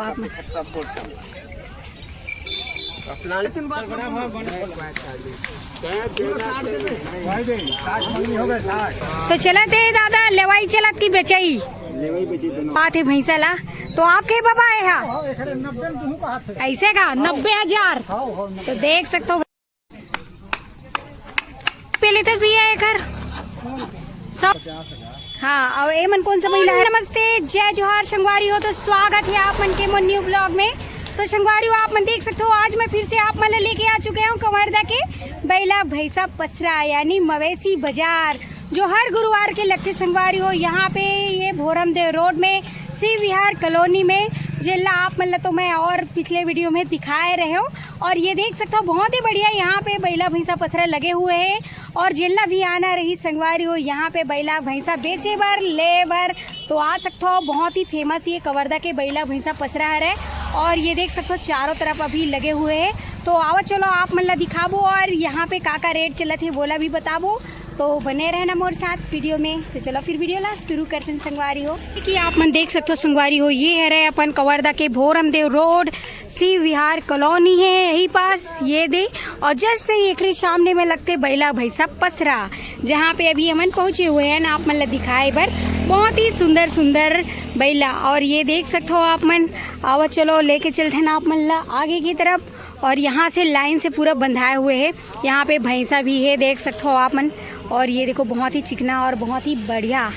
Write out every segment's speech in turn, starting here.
तो चलत है दादा लेवाई चलत की बेचाई पाते भैंसा ला तो आपके बाबा है ऐसे का 90,000 तो देख सकते हो पहले तो है घर सब। हाँ और एमन कौन सा महिला है। नमस्ते जय जोहार संगवारी हो, तो स्वागत है आप मन के मन न्यू ब्लॉग में। तो संगवारी हो आप मन देख सकते हो आज मैं फिर से आप मन लेके आ चुके हूँ कवर्धा के बैला भैंसा पसरा यानी मवेशी बाजार जो हर गुरुवार के लगते संगवारी हो। यहाँ पे ये भोरमदेव रोड में शिव विहार कॉलोनी में जिला आप मतलब तो मैं और पिछले वीडियो में दिखाए रहे हूँ। और ये देख सकते हो बहुत ही बढ़िया यहाँ पे बैला भैंसा पसरा लगे हुए हैं और जिला भी आना रही संगवारी हो यहाँ पे बैला भैंसा बेचे बर ले बर तो आ सकते हो। बहुत ही फेमस ये कवर्धा के बैला भैंसा पसरा है और ये देख सकते हो चारों तरफ अभी लगे हुए हैं। तो आओ चलो आप मतलब दिखाबो और यहाँ पे का रेट चलत है बोला भी बताबो, तो बने रहना मोर साथ वीडियो में। तो चलो फिर वीडियो ला शुरू करते हैं संगवारी हो कि आप मन देख सकते हो संगवारी हो ये है रहे अपन कवर्धा के भोरमदेव रोड शिव विहार कॉलोनी है यही पास ये दे और जस्ट एक सामने में लगते बैला भैंसा पसरा जहाँ पे अभी हमन पहुँचे हुए हैं ना आप मतलब दिखाए बर बहुत ही सुंदर सुंदर बैला। और ये देख सकते हो आप मन आओ चलो लेके चलते हैं ना आप मन ला आगे की तरफ। और यहाँ से लाइन से पूरा बंधाए हुए है यहाँ पे भैंसा भी है देख सकते हो आप मन। और ये देखो बहुत ही चिकना और बहुत ही बढ़िया।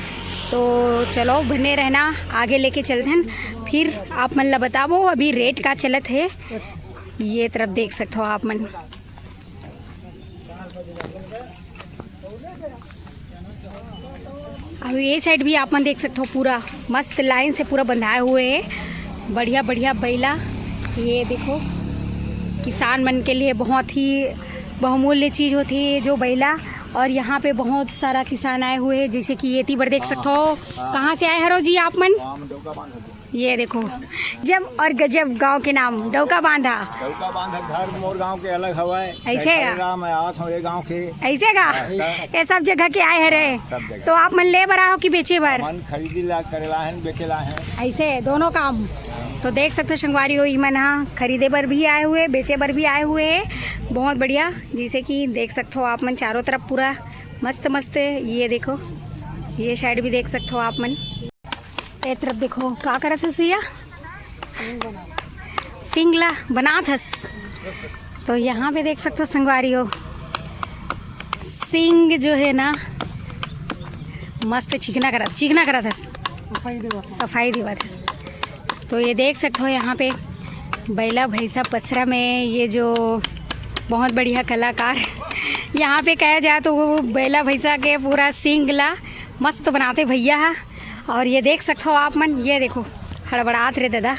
तो चलो बने रहना आगे लेके चलते हैं फिर आप मन ला बताबो अभी रेट का चलत है। ये तरफ देख सकते हो आप मन अभी ये साइड भी आप मन देख सकते हो पूरा मस्त लाइन से पूरा बंधाए हुए है बढ़िया बढ़िया बैला। ये देखो किसान मन के लिए बहुत ही बहुमूल्य चीज़ होती है जो बैला। और यहाँ पे बहुत सारा किसान आए हुए हैं जैसे कि ये तीबर देख सकते हो। कहाँ से आए हरो जी आप मन। ये देखो जब और गजब गांव के नाम डौका बांधा घर मोर गांव के अलग हवाए ऐसे मैं आवत हूँ ये गांव के ऐसे का ये सब जगह के आए रहे। तो आप मन ले बर आओ कि बेचे बर खरीदी ला करेला है बेचेला है ऐसे दोनों काम। तो देख सकते हो संगवारी हो मन हाँ खरीदे बर भी आए हुए बेचे बर भी आए हुए हैं बहुत बढ़िया। जैसे कि देख सकते हो आप मन चारों तरफ पूरा मस्त मस्त ये देखो ये साइड भी देख सकते हो आप मन। एक तरफ देखो क्या करत हस भैया सिंगला बनात हस। तो यहाँ पे देख सकते हो संगवारी हो सिंग जो है ना मस्त चिकना करत हस सफाई देवत हस। तो ये देख सकते हो यहाँ पे बैला भैंसा पसरा में ये जो बहुत बढ़िया कलाकार यहाँ पे कहा जाए तो वो बैला भैंसा के पूरा सिंगला मस्त बनाते भैया। और ये देख सकते हो आप मन ये देखो हड़बड़ात रे दादा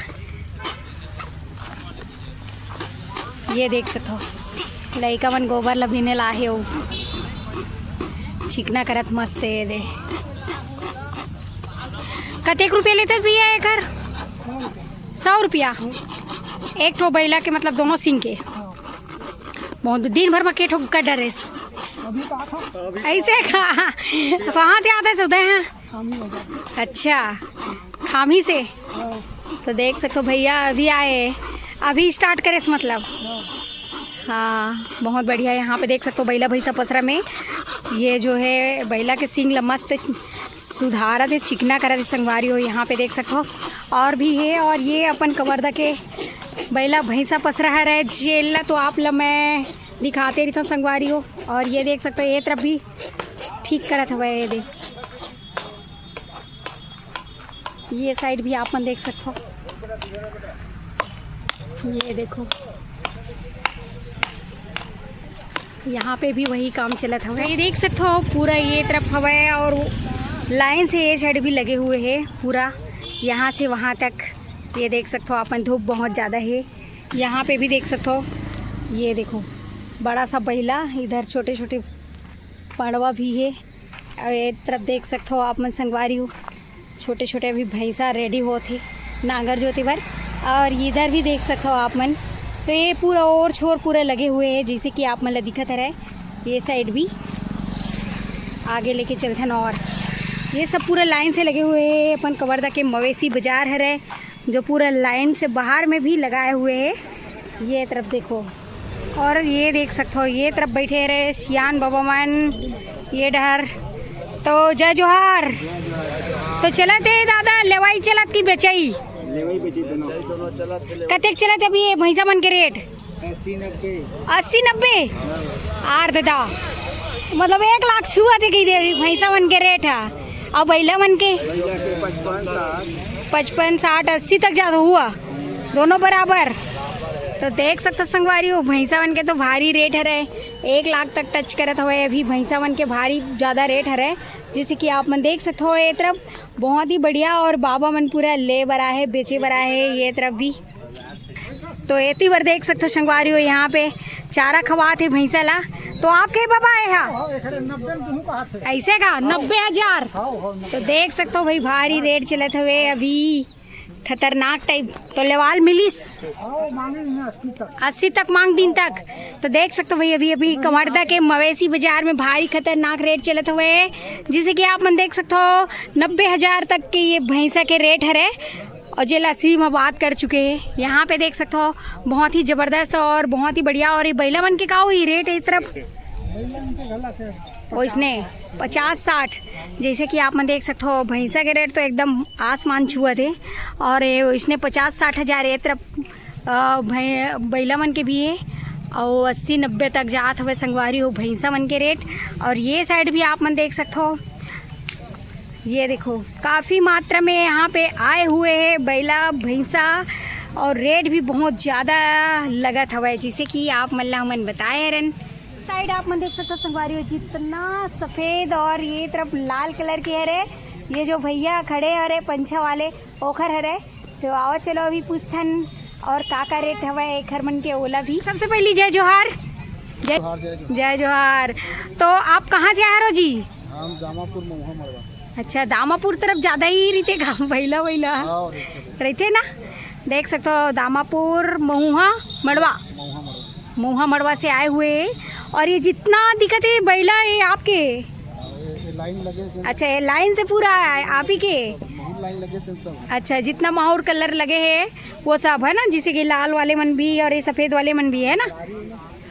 ये देख सकते हो लइका मन गोबर लभीने लाहे हो चिकना करत मस्त है दे। कतेक रुपया लेते भैया एक 100 रुपया एक ठो बैला के मतलब दोनों सिंग के बहुत दिन भर में के ठो का डरेस ऐसे कहाँ से आते सुधे हैं। अच्छा खामी से। तो देख सकते हो भैया अभी आए अभी स्टार्ट करे मतलब हाँ बहुत बढ़िया। यहाँ पे देख सकते हो बैला भैंसा पसरा में ये जो है बैला के सिंग मस्त सुधारत है चिकना करत है संगवारी हो। यहाँ पे देख सकते हो और भी है। और ये अपन कवर्धा के बैला भैंसा पसरा है रहे जेला तो आप ला मैं दिखाते रही था संगवारी हो। और ये देख सकते हो ये तरफ भी ठीक करत है ये देख ये साइड भी आप मन देख सकते हो ये देखो यहाँ पे भी वही काम चलत है। ये देख सकते हो पूरा ये तरफ हवा है और लाइन से ये साइड भी लगे हुए हैं पूरा यहाँ से वहाँ तक। ये देख सकते हो अपन धूप बहुत ज़्यादा है यहाँ पे भी देख सकते हो ये देखो बड़ा सा बैला इधर छोटे छोटे पाड़वा भी है। और ये तरफ देख सकते हो आप मन संगवारी हो छोटे छोटे अभी भैंसा रेडी होती नांगर जोती भर। और इधर भी देख सकते हो आप मन तो ये पूरा और छोर पूरे लगे हुए हैं जैसे कि आप मन दिखत है ये साइड भी आगे लेके चलते हैं। और ये सब पूरा लाइन से लगे हुए हैं अपन कवर्धा के मवेशी बाजार है जो पूरा लाइन से बाहर में भी लगाए हुए है। ये तरफ देखो, और ये देख सकते हो ये तरफ बैठे रहे सियान बाबा मन, ये डर। तो जय जोहार। तो चलत है दादा, लेवाई चलत की बेचाई कतेक चलत अभी ये भैंसा मन के रेट? 80-90 आर दादा, मतलब 1 लाख छुआ थे की भैंसा मन के रेट है। अब बैला मन के 55, 60, 80 तक जाता हुआ, दोनों बराबर। तो देख सकते संगवारी हो भैंसा वन के तो भारी रेट है, 1 लाख तक टच करत हुए अभी भैंसा वन के भारी ज़्यादा रेट है। जैसे कि आप मन देख सकते हो ये तरफ बहुत ही बढ़िया, और बाबा मन पूरा ले बरा है, बेचे बरा है ये तरफ भी। तो एती बार देख सकते हो संगवारी हो यहाँ पे चारा खवात है भैंसा ला। तो आपके बाबा है ऐसे का 90,000। तो देख सकते हो भाई भारी रेट चलत हुए अभी, खतरनाक टाइप। तो लेवाल मिलीस 80 तक मांग दिन तक। तो देख सकते हो भाई अभी कमरदा के मवेशी बाजार में भारी खतरनाक रेट चलत हुए, जिसे कि आप मन देख सकते हो 90,000 तक के ये भैंसा के रेट है। और जे 80 में बात कर चुके हैं, यहाँ पे देख सकते हो बहुत ही ज़बरदस्त और बहुत ही बढ़िया। और ये बैला मन के का हुई रेट है इस तरफ, वो इसने 50-60, जैसे कि आप मन देख सकते हो भैंसा के रेट तो एकदम आसमान छुआ थे। और ये इसने 50-60 हज़ार ये तरफ बैला मन के भी है, और 80-90 तक जात हुए संगवारी हो भैंसा मन के रेट। और ये साइड भी आप मन देख सकते हो, ये देखो काफ़ी मात्रा में यहाँ पे आए हुए हैं बैला भैंसा, और रेट भी बहुत ज़्यादा लगत हुआ है, जैसे कि आप मल्ला मन बताए रन। साइड आप मन देख सकते हो संगवारी हो जितना सफ़ेद और ये तरफ लाल कलर के है, ये जो भैया खड़े है पंछा वाले ओखर है। तो आओ चलो अभी पूछथन और का रेट हवा एक मन के ओला भी। सबसे पहली जय जोहार। जय जोहार। तो आप कहाँ से आए हो जी? हम दामापुर महुआ मड़वा। अच्छा, दामापुर तरफ ज़्यादा ही रहते का भैला रहते ना। देख सकते हो दामापुर महुआ मड़वा से आए हुए। और ये जितना दिक्कत है बैला ये आपके लाइन लगे। अच्छा, ये लाइन से पूरा आप ही के लाइन लगे सब। अच्छा, जितना माहौर कलर लगे हैं वो सब है ना, जैसे कि लाल वाले मन भी और ये सफ़ेद वाले मन भी है ना।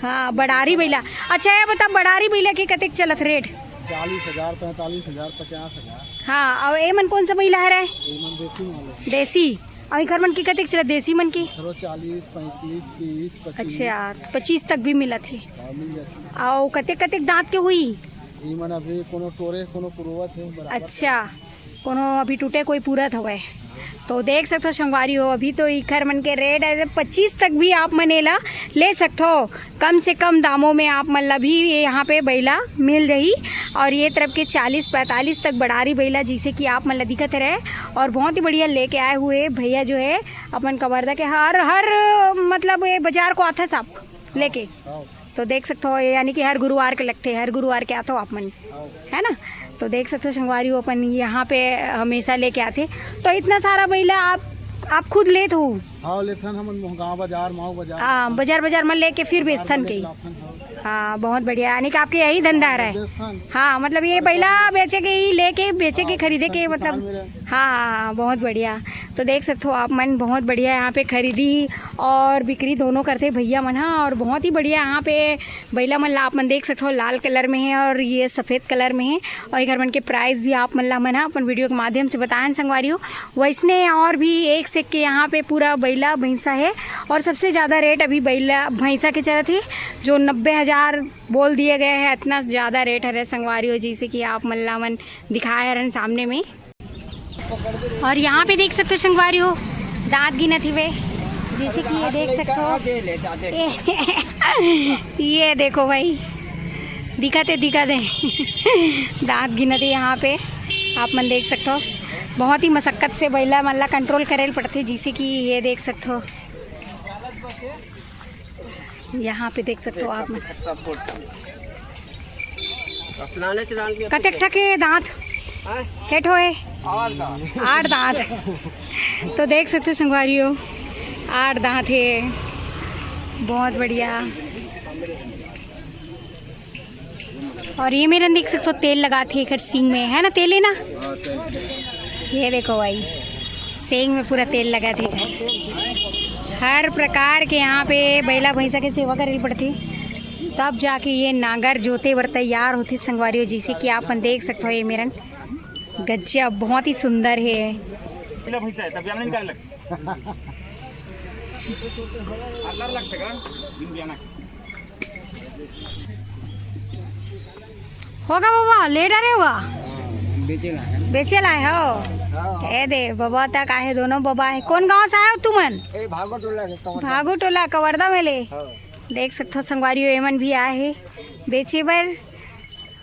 हाँ, बड़ारी बैला। अच्छा, ये बता बड़ारी बैला के कतेक चलत रेट? 40,000, 45,000, 50,000। हाँ, और ये मन कौन सा बैला है? देसी। और घर मन की कतेक चलत देसी मन की? 40, 35, 30, 25। अच्छा, 25 तक भी मिलत है। और कतेक दांत के हुई? अभी कोनो टोरे कोनो पुरवत है। अच्छा, कोनो अभी टूटे कोई पूरा हुआ है। तो देख सकते हो संगवारी हो अभी तो इखर मन के रेट है 25 तक भी आप मनेला ले सकते हो, कम से कम दामों में आप मन ला भी यहाँ पे बैला मिल रही। और ये तरफ के 40-45 तक बड़ारी बैला जिसे कि आप मन ला दिखत रहे, और बहुत ही बढ़िया लेके आए हुए भैया जो है अपन कवर्धा के हर मतलब ये बाजार को आता साहब लेके। तो देख सकते हो यानी कि हर गुरुवार के लगते, हर गुरुवार के आता हो आप मन, है ना। तो देख सकते हो संगवारी हो अपन यहाँ पे हमेशा लेके आते। तो इतना सारा बैला आप खुद लेते हो? हाँ, लेथन हम गाँव बाजार माऊ बाजार। हाँ, बाजार में लेके फिर बेचथन के। हाँ, बहुत बढ़िया, यानी कि आपके यही धंधा है। हाँ, मतलब ये बैला बेचे के ही लेके बेचे के खरीदे के मतलब। हाँ, बहुत बढ़िया। तो देख सकते हो आप मन बहुत बढ़िया यहाँ पे खरीदी और बिक्री दोनों करते भैया मन। हाँ, और बहुत ही बढ़िया यहाँ पे बैला मन ला आप मन देख सकते हो लाल कलर में है और ये सफ़ेद कलर में है। और ये घर मन के प्राइस भी आप मन ला मन अपन वीडियो के माध्यम से बताएं संगवारी हो। वैसने और भी एक से के यहाँ पे पूरा बैला भैंसा है, और सबसे ज़्यादा रेट अभी बैला भैंसा के चलत है जो 90,000 बोल दिए गए हैं। इतना ज़्यादा रेट है संगवारी हो, जैसे कि आप मल्ला मन दिखाए रन सामने में। और यहाँ पे देख सकते हो संगवारी हो दांत गिनत हुए, जैसे कि ये देख सकते हो ये देखो भाई दिखत है दांत गिनत है यहाँ पे आप मन देख सकते हो। बहुत ही मशक्क़त से बैला मल्ला कंट्रोल करे पड़ते, जिसे कि ये देख सकते हो यहाँ पे देख सकते हो आप मन कटेक ठके दांत केट होए 8 दांत। तो देख सकते हो संगवारी हो 8 दांत है, बहुत बढ़िया। और ये मेरे देख सकते हो तेल लगाते हैं सींग में, है ना, तेल है ना। ये देखो भाई सेंग में पूरा तेल लगा थे। हर प्रकार के यहाँ पे बैला भैंसा के सेवा करेली पड़ती, तब जाके ये नांगर जोते बर तैयार होती संगवारियों। जैसे कि आप देख सकते हो ये मेरन गज्जब बहुत ही सुंदर है। होगा बाबा लेट आ रहे होगा बेचे लाए हो। ए दे बाबा तक आए दोनों बाबा है। कौन गांव से आए हो तुमन? भागो टोला कवर्धा में ले। देख सकते हो संगवारियों एमन भी आए है बेचे बर।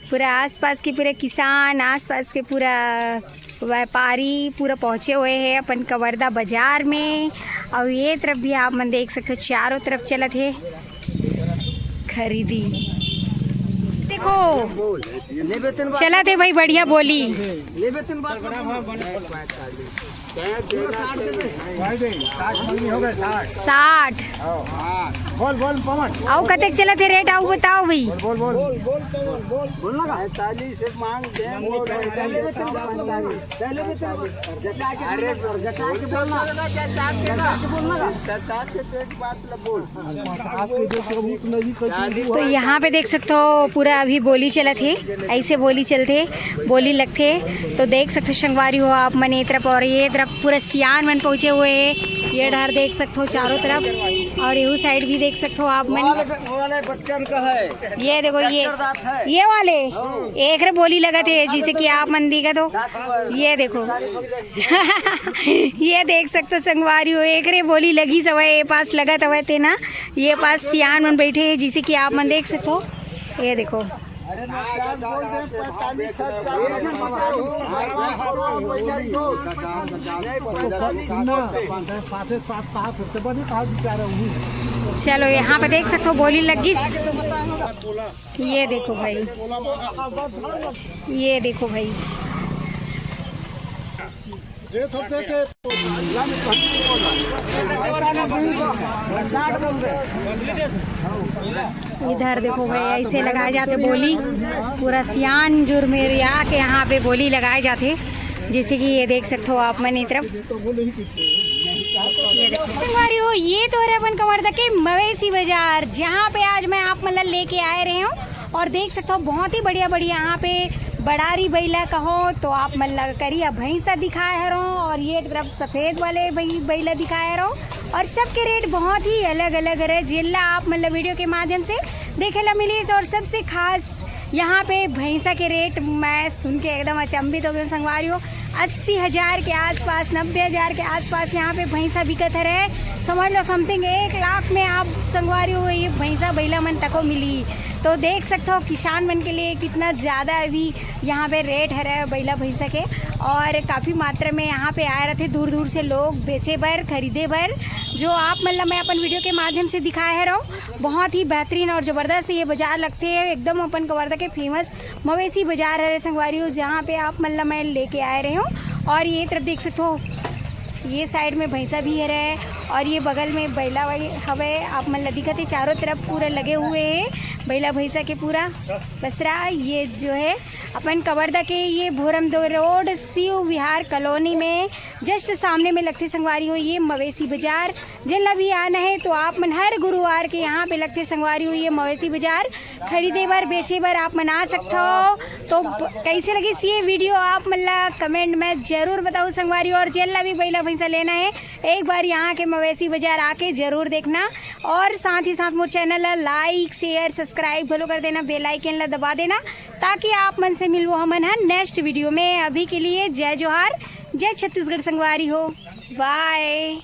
पूरा आसपास के पूरे किसान, आसपास के पूरा व्यापारी पूरा पहुँचे हुए हैं अपन कवर्धा बाजार में। और ये तरफ भी आप मन देख सकते हो चारों तरफ चलत है खरीदी। देखो चला थे भाई बढ़िया बोली। 60 आओ कतेक चला थे रेट आओ बताओ भाई। तो यहाँ पे देख सकते हो पूरा अभी बोली चला थे, ऐसे बोली चलते बोली लगते। तो देख सकते संगवारी हो आप मन ये तरफ और ये तरफ पूरा सियान मन पहुँचे हुए है। ये डर देख सकते हो चारों तरफ और ये साइड भी देख सकते हो आप मन। बच्चन का है ये देखो ये वाले एक रे बोली लगा थे जिसे कि आप मन दिखा तो ये देखो ये देख सकते हो संगवारी हो एक रे बोली लगी सवाई ये पास लगा तवा थे ना। ये पास सियान मन बैठे हैं जिसे कि आप मन देख सकते हो। ये देखो चलो यहाँ पे देख सकते हो बोली लगी। ये देखो भाई ये देखो भाई इधर देखो भाई ऐसे लगाए जाते बोली। पूरा सियान जुर में आके यहाँ पे बोली लगाए जाते जैसे कि ये देख सकते हो आप मैंने तरफ। ये देखो संगवारी हो ये तो है अपन कवर्धा के मवेशी बाजार जहाँ पे आज मैं आप मतलब लेके आए रहे हूँ। और देख सकते हो बहुत ही बढ़िया बढ़िया यहाँ पे बड़ारी बैला कहो तो आप मतलब करिए भैंसा दिखाए रहो और ये तरफ सफ़ेद वाले बैला दिखाए रहो। और सबके रेट बहुत ही अलग अलग है जिला आप मतलब वीडियो के माध्यम से देखे ला मिली। और सबसे खास यहाँ पे भैंसा के रेट मैं सुन के एकदम अचंभित हो गई संगवारी हो। 80,000 के आसपास 90,000 के आसपास यहाँ पे भैंसा बिकत है। समझ लो समथिंग 1 लाख में आप संगवारी हो ये भैंसा बैला मन तक मिली। तो देख सकते हो किसान मन के लिए कितना ज़्यादा अभी यहाँ पे रेट है बैला भैंसा के। और काफ़ी मात्रा में यहाँ पे आए रहते दूर दूर से लोग बेचे बर खरीदे बर जो आप मतलब मैं अपन वीडियो के माध्यम से दिखाए रहो। बहुत ही बेहतरीन और ज़बरदस्त ये बाज़ार लगते हैं एकदम अपन कवर्धा के फेमस मवेशी बाज़ार है संगवारी हो जहाँ पे आप मतलब मैं लेके आए रहे हूँ। और ये तरफ देख सकते हो ये साइड में भैंसा भी है और ये बगल में बैला हवे आप मतलब दिखत है चारों तरफ पूरा लगे हुए हैं बैला भैंसा के पूरा बसरा। ये जो है अपन कवर्धा के ये भोरमदो रोड शिव विहार कॉलोनी में जस्ट सामने में लगते संगवारी हो ये मवेशी बाजार। जिनला भी आना है तो आप मन हर गुरुवार के यहाँ पे लगते संगवारी हो ये मवेशी बाजार खरीदे बर बेचे बर आप मन आ सकते हो। तो कैसे लगी ये वीडियो आप मतलब कमेंट में जरूर बताओ संगवारी। और जिनला भी बैला भैंसा लेना है एक बार यहाँ के मवेशी बाजार आके जरूर देखना। और साथ ही साथ मोर चैनल लाइक शेयर सब्सक्राइब भलो कर देना, बेल आइकन ला दबा देना ताकि आप मन से मिलवो हमन है नेक्स्ट वीडियो में। अभी के लिए जय जोहार जय छत्तीसगढ़ संगवारी हो बाय।